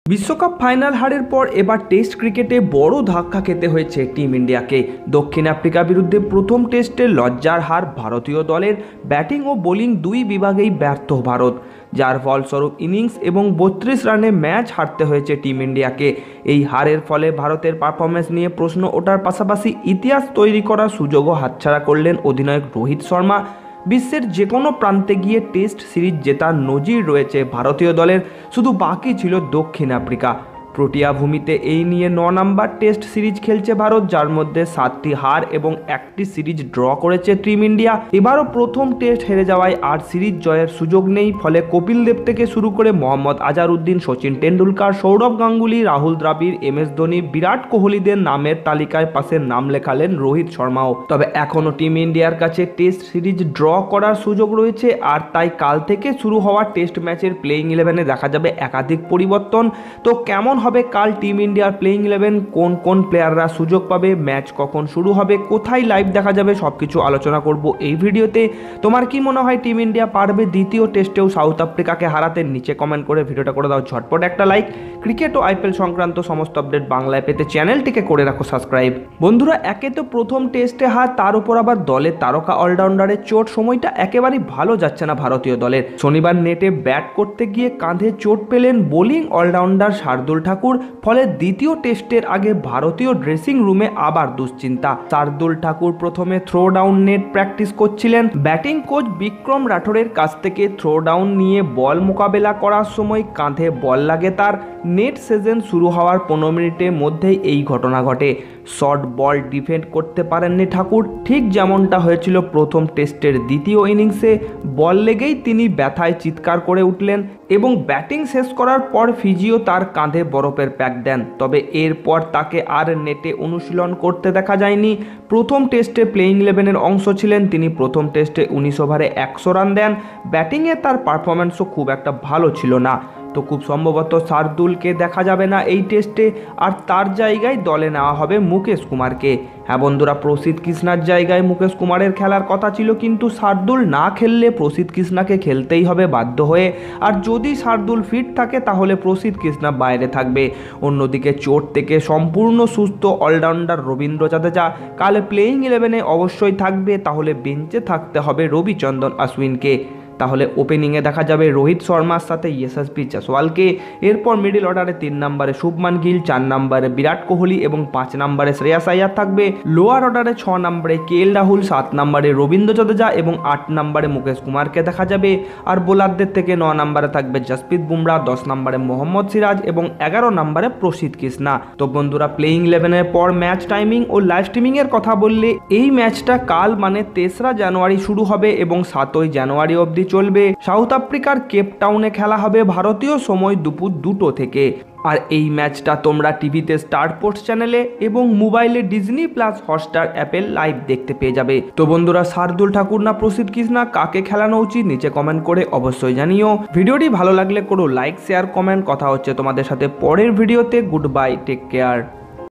বিশ্বকাপ ফাইনাল হারের পর এবার টেস্ট ক্রিকেটে বড় ধাক্কা খেতে হয়েছে টিম ইন্ডিয়াকে। দক্ষিণ আফ্রিকার বিরুদ্ধে প্রথম টেস্টে লজ্জার হার ভারতীয় দলের। ব্যাটিং ও বোলিং দুই বিভাগেই ব্যর্থ ভারত, যার ফলস্বরূপ ইনিংস এবং 32 রানে ম্যাচ হারতে হয়েছে টিম ইন্ডিয়াকে। এই হারের ফলে ভারতের পারফরমেন্স নিয়ে প্রশ্ন ওঠার পাশাপাশি ইতিহাস তৈরি করার সুযোগও হাতছাড়া করলেন অধিনায়ক রোহিত শর্মা। বিশ্বের যে কোনো প্রান্তে গিয়ে টেস্ট সিরিজ জেতার নজির রয়েছে ভারতীয় দলের, শুধু বাকি ছিল দক্ষিণ আফ্রিকা। প্রোটিয়া ভূমিতে এই নিয়ে 9 নম্বর টেস্ট সিরিজ খেলছে ভারত, যার মধ্যে 7টি হার এবং 1টি সিরিজ ড্র করেছে টিম ইন্ডিয়া। এবারও প্রথম টেস্ট হেরে যাওয়ায় আর সিরিজ জয়ের সুযোগ নেই। ফলে কপিল দেব থেকে শুরু করে মোহাম্মদ আজহারউদ্দিন, সচিন টেন্ডুলকার, সৌরভ গাঙ্গুলি, রাহুল দ্রাবিড়, MS ধোনি, বিরাট কোহলিদের নামের তালিকায় পাশে নাম লেখালেন রোহিত শর্মাও। তবে এখনও টিম ইন্ডিয়ার কাছে টেস্ট সিরিজ ড্র করার সুযোগ রয়েছে, আর তাই কাল থেকে শুরু হওয়া টেস্ট ম্যাচের প্লেইং 11-এ দেখা যাবে একাধিক পরিবর্তন। তো কেমন হবে কাল টিম ইন্ডিয়ার প্লেইং 11, কোন কোন প্লেয়াররা সুযোগ পাবে, ম্যাচ কখন শুরু হবে, কোথায় লাইভ দেখা যাবে, সবকিছু আলোচনা করব এই ভিডিওতে। তোমার কি মনে হয় টিম ইন্ডিয়া পারবে দ্বিতীয় টেস্টেও সাউথ আফ্রিকাকে হারাতে? নিচে কমেন্ট করে ভিডিওটা করে দাও ঝটপট একটা লাইক। ক্রিকেট ও IPL সংক্রান্ত সমস্ত আপডেট বাংলায় পেতে চ্যানেলটিকে করে রাখো সাবস্ক্রাইব। বন্ধুরা, একে তো প্রথম টেস্টে হার, তার উপর আবার দলের তারকা অলরাউন্ডারের চোট, সময়টা একেবারেই ভালো যাচ্ছে না ভারতীয় দলের। শনিবার নেটে ব্যাট করতে গিয়ে কাঁধে চোট পেলেন বোলিং অলরাউন্ডার শার্দুল ঠাকুর। ফলে দ্বিতীয় টেস্টের আগে ভারতীয় ড্রেসিং রুমে আবার দুশ্চিন্তা। শার্দুল ঠাকুর প্রথমে থ্রো ডাউন নেট প্র্যাকটিস করছিলেন। ব্যাটিং কোচ বিক্রম রাঠোরের কাছ থেকে থ্রো ডাউন নিয়ে বল মোকাবেলা করার সময় কাঁধে বল লাগে তার। নেট সিজন শুরু হওয়ার 15 মিনিটের মধ্যেই এই ঘটনা ঘটে। শর্ট বল ডিফেন্ড করতে পারেননি ঠাকুর, ঠিক যেমনটা হয়েছিল প্রথম টেস্টের দ্বিতীয় ইনিংসে। বল লেগেই তিনি ব্যথায় চিৎকার করে উঠলেন এবং ব্যাটিং শেষ করার পর ফিজিও তার কাঁধে বরফের প্যাক দেন। তবে এরপর তাকে আর নেটে অনুশীলন করতে দেখা যায়নি। প্রথম টেস্টে প্লেইং 11-এর অংশ ছিলেন তিনি। প্রথম টেস্টে 19 ওভারে 100 রান দেন। ব্যাটিংয়ে তার পারফরম্যান্সও খুব একটা ভালো ছিল না। তো খুব সম্ভবত শার্দুলকে দেখা যাবে না এই টেস্টে, আর তার জায়গায় দলে নেওয়া হবে মুকেশ কুমারকে। হ্যাঁ বন্ধুরা, প্রসিদ্ধ কৃষ্ণার জায়গায় মুকেশ কুমারের খেলার কথা ছিল, কিন্তু শার্দুল না খেললে প্রসিদ্ধ কৃষ্ণাকে খেলতেই হবে বাধ্য হয়ে। আর যদি শার্দুল ফিট থাকে তাহলে প্রসিদ্ধ কৃষ্ণা বাইরে থাকবে। অন্যদিকে চোট থেকে সম্পূর্ণ সুস্থ অলরাউন্ডার রবীন্দ্র জাদেজা কাল প্লেইং 11-এ অবশ্যই থাকবে। তাহলে বেঞ্চে থাকতে হবে রবিচন্দ্রন অশ্বিনকে। তাহলে ওপেনিংয়ে দেখা যাবে রোহিত শর্মার সাথে যশস্বী জয়সওয়ালকে। এরপর মিডল অর্ডারে 3 নম্বরে শুভমান গিল, 4 নম্বরে বিরাট কোহলি এবং 5 নম্বরে শ্রেয়াস আইয়ার থাকবে। লোয়ার অর্ডারে 6 নম্বরে KL রাহুল, 7 নম্বরে রবীন্দ্র জাদেজা এবং 8 নম্বরে মুকেশ কুমারকে দেখা যাবে। আর বোলারদের থেকে 9 নম্বরে থাকবে জসপ্রীত বুমরা, 10 নম্বরে মোহাম্মদ সিরাজ এবং 11 নম্বরে প্রসিদ্ধ কৃষ্ণা। তো বন্ধুরা, প্লেইং 11-এর পর ম্যাচ টাইমিং ও লাইভ স্ট্রিমিংয়ের কথা বললে, এই ম্যাচটা কাল মানে 3রা জানুয়ারি শুরু হবে এবং 7ই জানুয়ারি অবধি চলবে। সাউথ আফ্রিকার কেপটাউনে খেলা হবে ভারতীয় সময় দুপুর 2টো থেকে। আর এই ম্যাচটা তোমরা টিভিতে স্টার স্পোর্টস চ্যানেলে এবং মোবাইলে ডিজনি প্লাস হটস্টার অ্যাপে লাইভ দেখতে পেয়ে যাবে। তো বন্ধুরা, শার্দুল ঠাকুর না প্রসিদ্ধ কৃষ্ণা, কাকে খেলানো উচিত নিচে কমেন্ট করে অবশ্যই জানিও। ভিডিওটি ভালো লাগলে করো লাইক, শেয়ার, কমেন্ট। কথা হচ্ছে তোমাদের সাথে পরের ভিডিওতে। Good bye, take care.